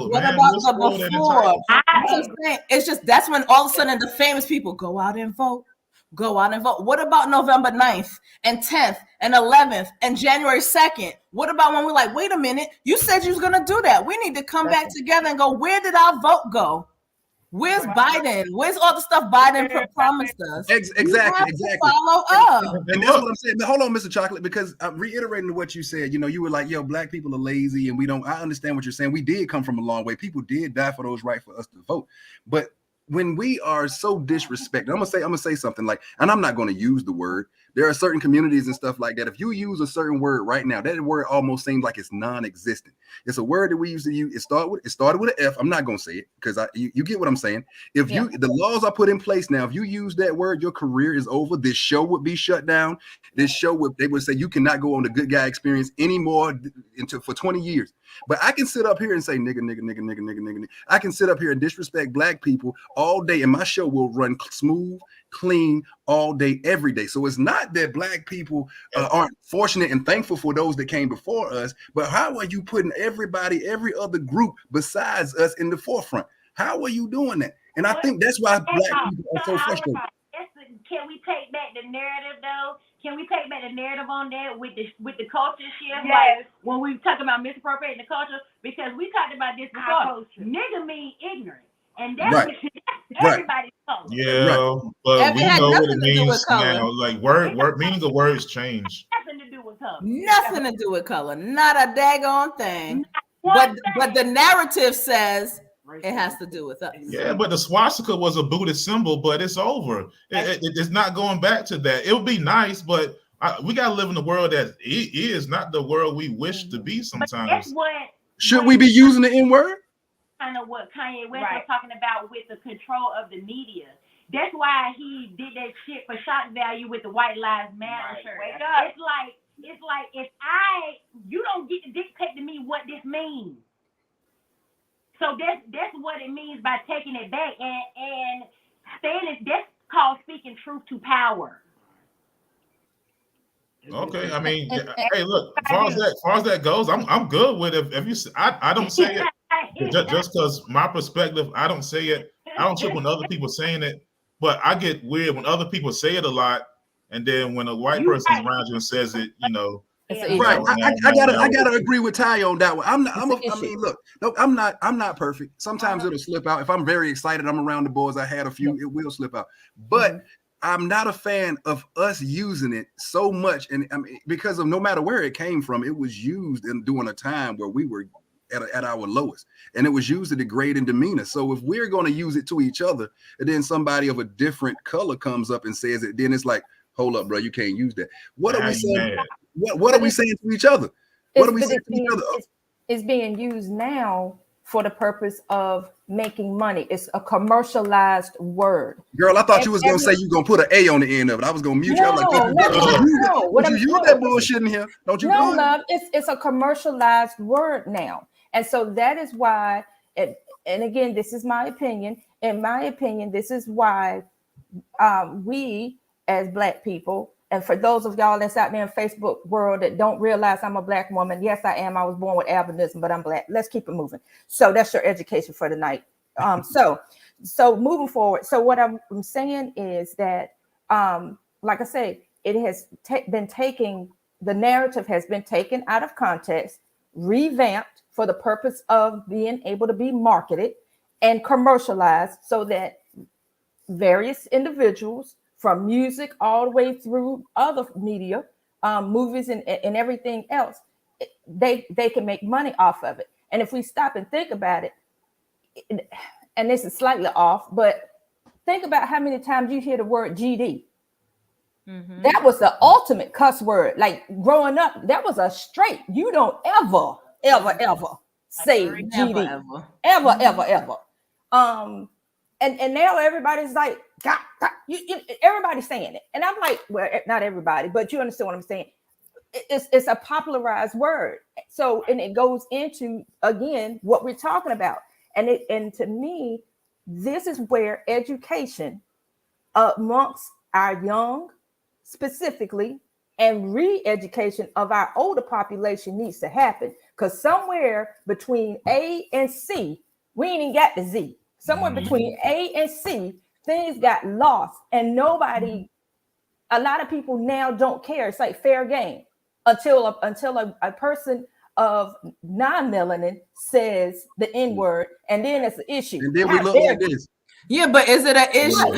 What about the before? It's just that's when all of a sudden the famous people go out and vote. Go out and vote. What about November 9th and 10th and 11th and January 2nd? What about when we're like, wait a minute, you said you was going to do that. We need to come back together and go, where did our vote go? Where's Biden? Where's all the stuff Biden promised us? Exactly. Follow up. And that's what I'm saying. But hold on, Mr. Chocolate, because I'm reiterating what you said. You were like, yo, black people are lazy and we don't. I understand what you're saying. We did come from a long way. People did die for those right for us to vote. But when we are so disrespected, I'm gonna say something like, and I'm not gonna use the word. There are certain communities and stuff like that. If you use a certain word right now, that word almost seems like it's non-existent. It's a word that we used to use. It started with an F. I'm not gonna say it because you get what I'm saying. The laws are put in place now, if you use that word, your career is over. This show would be shut down. They would say you cannot go on the Good Guy Experience anymore for 20 years. But I can sit up here and say nigga. I can sit up here and disrespect black people all day, and my show will run smooth, clean all day, every day. So it's not that black people aren't fortunate and thankful for those that came before us, but how are you putting every other group besides us in the forefront? How are you doing that? And I think that's why black people are so frustrated. Can we take back the narrative though? Can we take back the narrative on that with the culture shift? Yes. Like when we talk about misappropriating the culture, because we talked about this before. Nigga mean ignorant. And that's everybody's culture. Yeah, but we know what it means now. Like word meaning of words change. Nothing to do with color. Nothing to do with color. Not a daggone thing. But the narrative says it has to do with us. Yeah, but the swastika was a Buddhist symbol, but it's over. It's not going back to that. It would be nice, but we got to live in a world that is not the world we wish to be sometimes. Should we be using the N-word? Kind of what Kanye West was talking about with the control of the media. That's why he did that shit for shock value with the White Lives Matter shirt. Wake up. It's like if you don't get to dictate to me what this means. So that's what it means by taking it back and saying that's called speaking truth to power. Okay, I mean, hey, look, as far as that goes, I'm good with it. If you, I don't say it just because my perspective, I don't say it. I don't trip when other people saying it, but I get weird when other people say it a lot, and then when a white person's around you and says it, Right, I gotta agree with Ty on that one. I'm not perfect. Sometimes it'll slip out. If I'm very excited, I'm around the boys. I had a few, it will slip out. But I'm not a fan of us using it so much, and I mean, because of no matter where it came from, it was used during a time where we were at our lowest, and it was used to degrade and demean us. So if we're going to use it to each other, and then somebody of a different color comes up and says it, then it's like, hold up, bro, you can't use that. What are we saying? What are we saying to each other? What are we saying to each other? It's being used now for the purpose of making money. It's a commercialized word. Girl, I thought you was gonna say you gonna put an A on the end of it. I was gonna mute you. I was like, would you use that bullshit in here? Don't you? No, love. It's a commercialized word now, and so that is why. And again, this is my opinion. In my opinion, this is why we as Black people. And for those of y'all that's out there in Facebook world that don't realize I'm a Black woman, yes, I am. I was born with albinism, but I'm Black. Let's keep it moving. So that's your education for tonight. So moving forward. So what I'm saying is that, like I say, it has been taking, the narrative has been taken out of context, revamped for the purpose of being able to be marketed and commercialized so that various individuals, from music all the way through other media, movies and everything else, they can make money off of it. And if we stop and think about it, and this is slightly off, but think about how many times you hear the word GD. Mm-hmm. That was the ultimate cuss word. Like growing up, that was a straight. You don't ever say GD. Ever. And now everybody's like, God, everybody's saying it. And I'm like, well, not everybody, but you understand what I'm saying. It's a popularized word. So, and it goes into, again, what we're talking about. And to me, this is where education amongst our young specifically and re-education of our older population needs to happen. Because somewhere between A and C, we ain't even got the Z. Somewhere between A and C, things got lost, and a lot of people now don't care. It's like fair game until a person of non-melanin says the N-word, and then it's an issue. And then we look like this. Yeah, but is it an issue?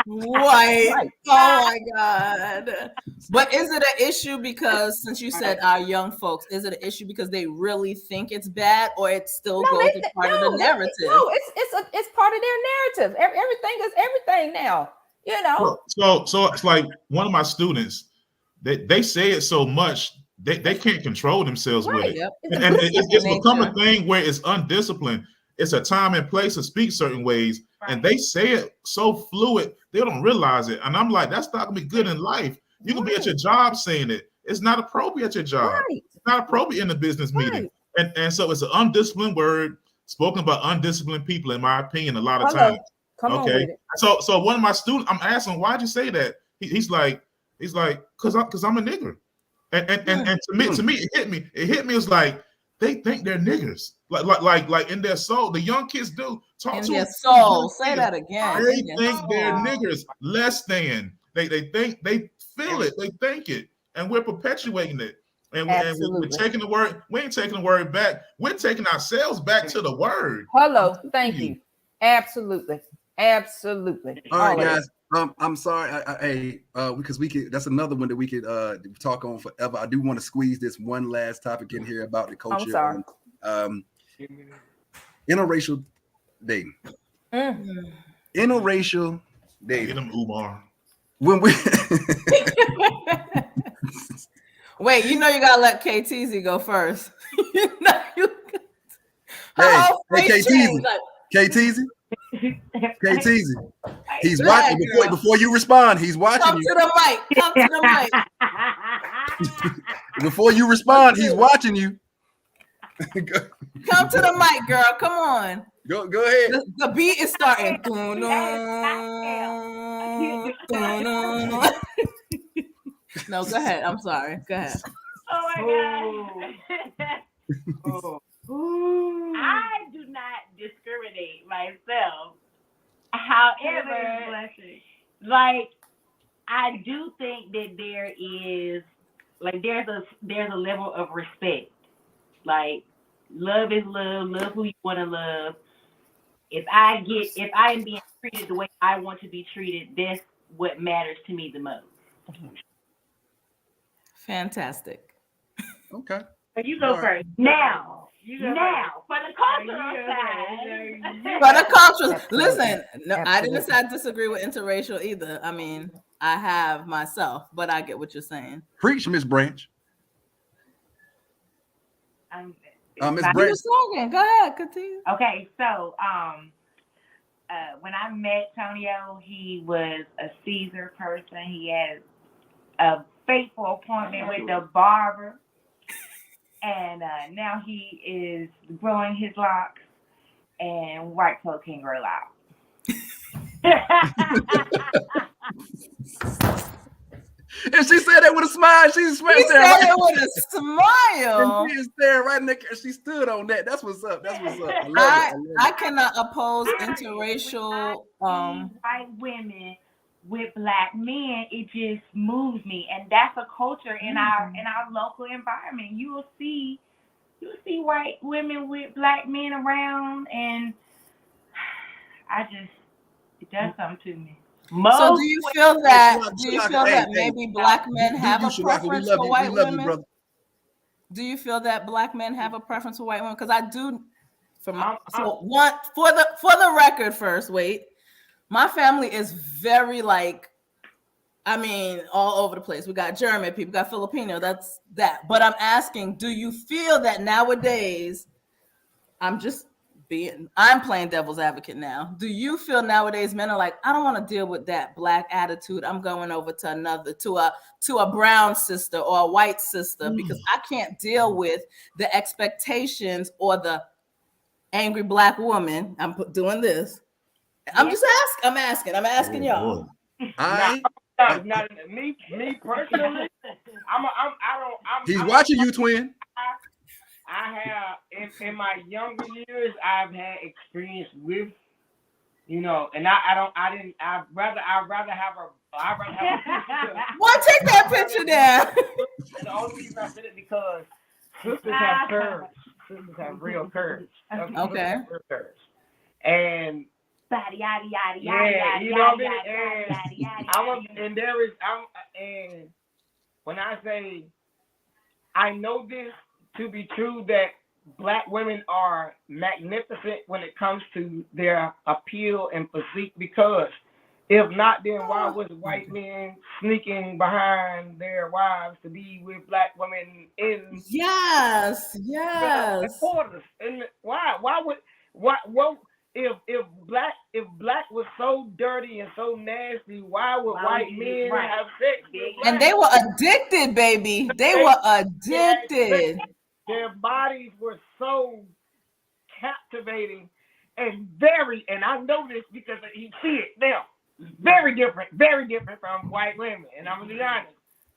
Right. Oh my God. But is it an issue because, since you said our young folks, is it an issue because they really think it's bad, or it still goes as part of the narrative? No, it's part of their narrative. Everything is everything now, you know. So it's like one of my students, they say it so much they can't control themselves with it. Yep. And it's become a thing where it's undisciplined. It's a time and place to speak certain ways, and they say it so fluid, they don't realize it. And I'm like, that's not gonna be good in life. You can be at your job saying it. It's not appropriate at your job. It's not appropriate in the business meeting. And so it's an undisciplined word spoken by undisciplined people, in my opinion, a lot of times. Okay. So one of my students, I'm asking, why'd you say that? He's like, because I'm a nigger. And to me, it hit me. It's like they think they're niggers. Like in their soul, the young kids do talk in to their soul. Say that again. They think they're niggers, less than. They think, they feel it, they think it, and we're perpetuating it. And we're taking the word. We ain't taking the word back. We're taking ourselves back to the word. Hello, thank you. Absolutely. All right, guys. I'm sorry. Because we could. That's another one that we could talk on forever. I do want to squeeze this one last topic in here about the culture. I'm sorry. Interracial dating. Interracial dating. Get him, Umar. When we wait, you gotta let KTZ go first. KTZ. He's watching before you respond. He's watching. Come to the mic. Before you respond, he's watching you. Come to the mic, girl. Come on. Go ahead. The beat is starting. No, go ahead. I'm sorry. Go ahead. Oh my God. I do not discriminate myself. However, like, I do think that there is, like, there's a level of respect. Like, love is love. Love who you want to love. If I am being treated the way I want to be treated. That's what matters to me the most. Fantastic. Okay. So you go first. Now, for the cultural side. For the cultural, listen, no, I didn't say I disagree with interracial either. I mean, I have myself, but I get what you're saying. Preach, Miss Branch. Miss Branch. You were talking. Go ahead, continue. Okay, so when I met Tonio, he was a Caesar person. He had a faithful appointment with the barber. And now he is growing his locks, and white folk can grow locks. And she said that with a smile. She said it with a smile. And she is staring right in the. She stood on that. That's what's up. That's what's up. I cannot oppose interracial. White women with black men, it just moves me, and that's a culture in our local environment. You will see white women with black men around, and it does something to me. So do you feel that maybe black men have a preference for white women? Do you feel that black men have a preference for white women? Because I do. For the record, first, wait. My family is very all over the place. We got German people, got Filipino. That's that. But I'm asking, do you feel that nowadays? I'm playing devil's advocate now. Do you feel nowadays men are like, I don't want to deal with that black attitude. I'm going over to a brown sister or a white sister because I can't deal with the expectations or the angry black woman. I'm doing this. I'm asking y'all. Me personally, He's watching you, twin. I have in my younger years, I've had experience with, and I'd rather have a Well, take that picture down. The only reason I said it because sisters have curves. Sisters have real curves. Okay. And and when I say I know this to be true that black women are magnificent when it comes to their appeal and physique, because if not, then why was white men sneaking behind their wives to be with black women in the quarters? And why if black was so dirty and so nasty, why would white men have sex with black? And they were addicted, baby. They were addicted. Their bodies were so captivating and I know this because you see it now. Very different from white women. And I'm gonna be honest.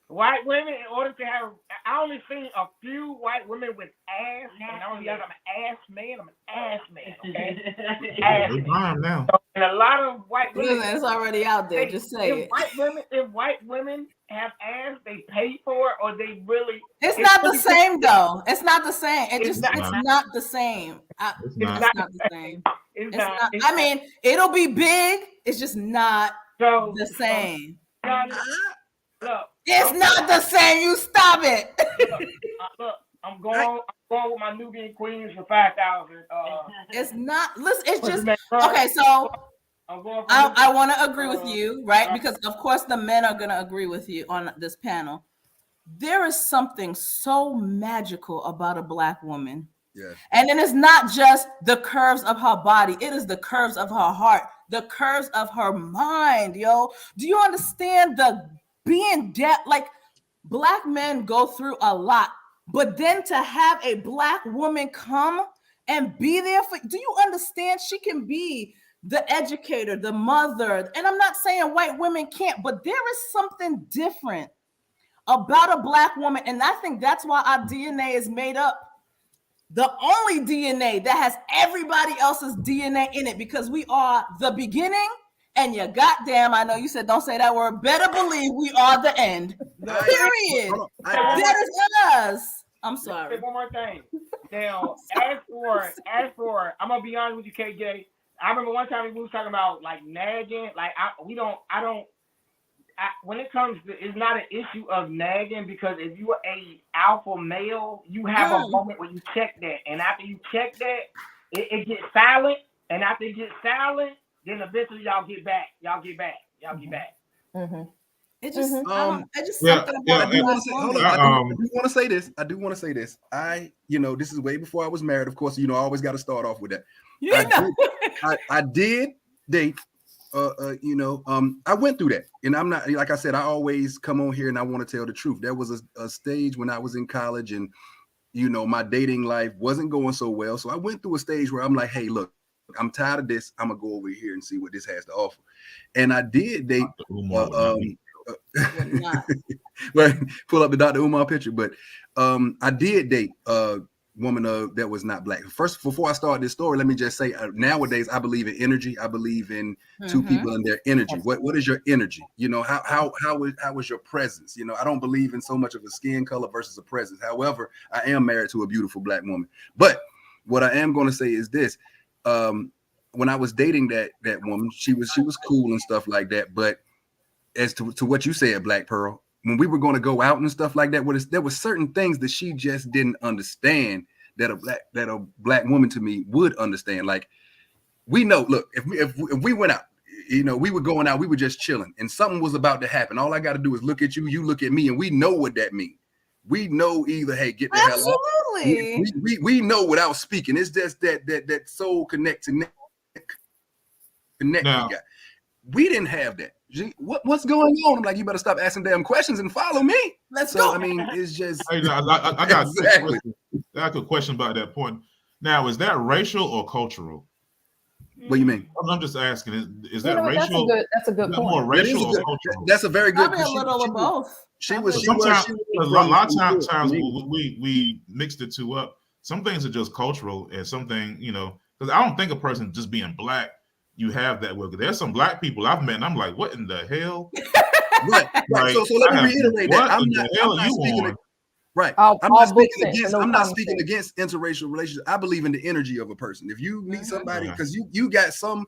White women, in order to have, I only seen a few white women with ass, and I'm an ass man. I'm an ass man, okay? Ass man. Now. So, and a lot of white women, it's already out there. Just say it. If white women have ass, they pay for it, or they really. It's not the same though. It's not the same. It's not the same. It's not the same. It's not. I mean, it'll be big. It's just not the same. Look, it's not the same. You stop it. Look, I'm going with my Nubian queens for 5,000. It's not. Listen, it's just okay. So I want to agree with you, right? Because of course the men are going to agree with you on this panel. There is something so magical about a black woman. Yeah. And then it's not just the curves of her body. It is the curves of her heart, the curves of her mind, yo. Do you understand the being deaf? Like, black men go through a lot, but then to have a black woman come and be there for, do you understand? She can be the educator, the mother. And I'm not saying white women can't, but there is something different about a black woman. And I think that's why our DNA is made up. The only DNA that has everybody else's DNA in it, because we are the beginning, and you goddamn, I know you said don't say that word, better believe we are the end. Period. That is us. I'm sorry. One more thing. Now, as for, I'm gonna be honest with you, KJ. I remember one time we was talking about like nagging. Like when it comes to, it's not an issue of nagging, because if you are a alpha male, you have a moment where you check that, and after you check that, it gets silent, and after it gets silent, then eventually y'all get back. Mm-hmm. It just, I do want to say this. This is way before I was married. Of course, I always got to start off with that. I did date. I went through that, and I'm not, like I said, I always come on here and I want to tell the truth. There was a stage when I was in college, and my dating life wasn't going so well. So I went through a stage where I'm like, hey, look, I'm tired of this. I'm gonna go over here and see what this has to offer. And I did date. Well, pull up the Dr. Umar picture, but I did date a woman that was not black. First, before I start this story, let me just say, nowadays I believe in energy. I believe in two people and their energy. What is your energy? How is your presence? I don't believe in so much of a skin color versus a presence. However, I am married to a beautiful black woman. But what I am going to say is this: when I was dating that woman, she was cool and stuff like that. But as to what you said, Black Pearl, when we were going to go out and stuff like that, there were certain things that she just didn't understand that a black woman to me would understand. Like, we know, look, if we went out, we were going out, we were just chilling, and something was about to happen. All I got to do is look at you, you look at me, and we know what that means. We know either, hey, get the hell out. We know without speaking. It's just that soul connect. Now, we didn't have that. What's going on? I'm like, you better stop asking damn questions and follow me. Let's go. I mean, it's just. I got exactly. I got a question about that point. Now, is that racial or cultural? What do you mean? I'm just asking. Is that racial? That's a good point. More racial or cultural? That's a very good. Probably a little of both. A lot of times we mix the two up. Some things are just cultural, and something, because I don't think a person just being black, you have that with. There's some black people I've met, and I'm like, what in the hell? Right. Like, so let me reiterate that. I'm not speaking against interracial relationships. I believe in the energy of a person. If you meet somebody, because you got some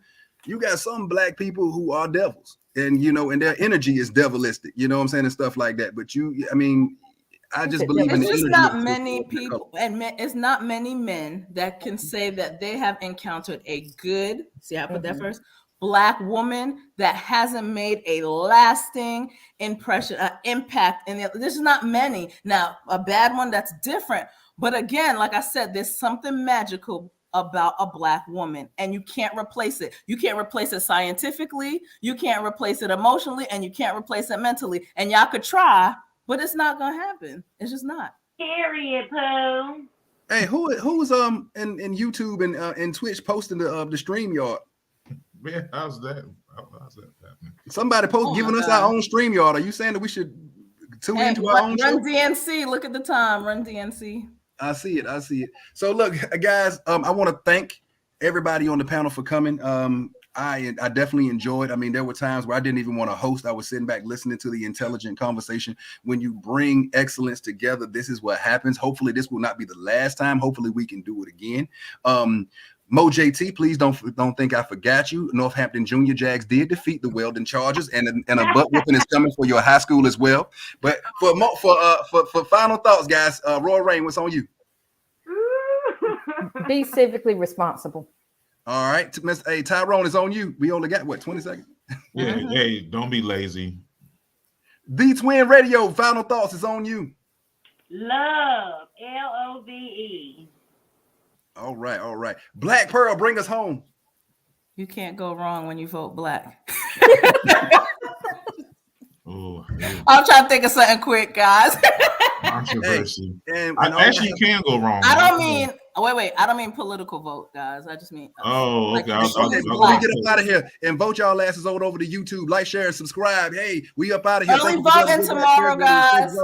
black people who are devils, and and their energy is devilistic, what I'm saying, and stuff like that. But I just believe in the energy. It's not many people, and it's not many men that can say that they have encountered a good, I put that first, black woman that hasn't made a lasting impression, impact. And there's not many. Now, a bad one, that's different. But again, like I said, there's something magical about a black woman, and you can't replace it. You can't replace it scientifically. You can't replace it emotionally, and you can't replace it mentally. And y'all could try, but it's not gonna happen. It's just not. Period, Pooh. Hey, who's in YouTube and Twitch posting the StreamYard? Man, how's that happening? Somebody giving us our own StreamYard. Are you saying that we should tune into our own show? Run DNC. Look at the time. Run DNC. I see it. So look, guys, I want to thank everybody on the panel for coming. I definitely enjoyed. I mean, there were times where I didn't even want to host. I was sitting back listening to the intelligent conversation. When you bring excellence together, this is what happens. Hopefully, this will not be the last time. Hopefully, we can do it again. Mo JT, please don't think I forgot you. Northampton Junior Jags did defeat the Weldon Chargers, and a butt whooping is coming for your high school as well. But for final thoughts, guys, Roy Rain, what's on you? Be civically responsible. All right, Hey, Tyrone, is on you. We only got 20 seconds. Yeah, hey, don't be lazy. The Twin Radio, final thoughts is on you. Love, LOVE. All right. Black Pearl, bring us home. You can't go wrong when you vote black. I'm trying to think of something quick, guys. Controversy. Hey, you can go wrong. I don't mean I don't mean political vote, guys. I just mean okay. Let me get up out of here and vote y'all asses over to YouTube. Like, share, and subscribe. Hey, we up out of here. Early voting tomorrow, guys.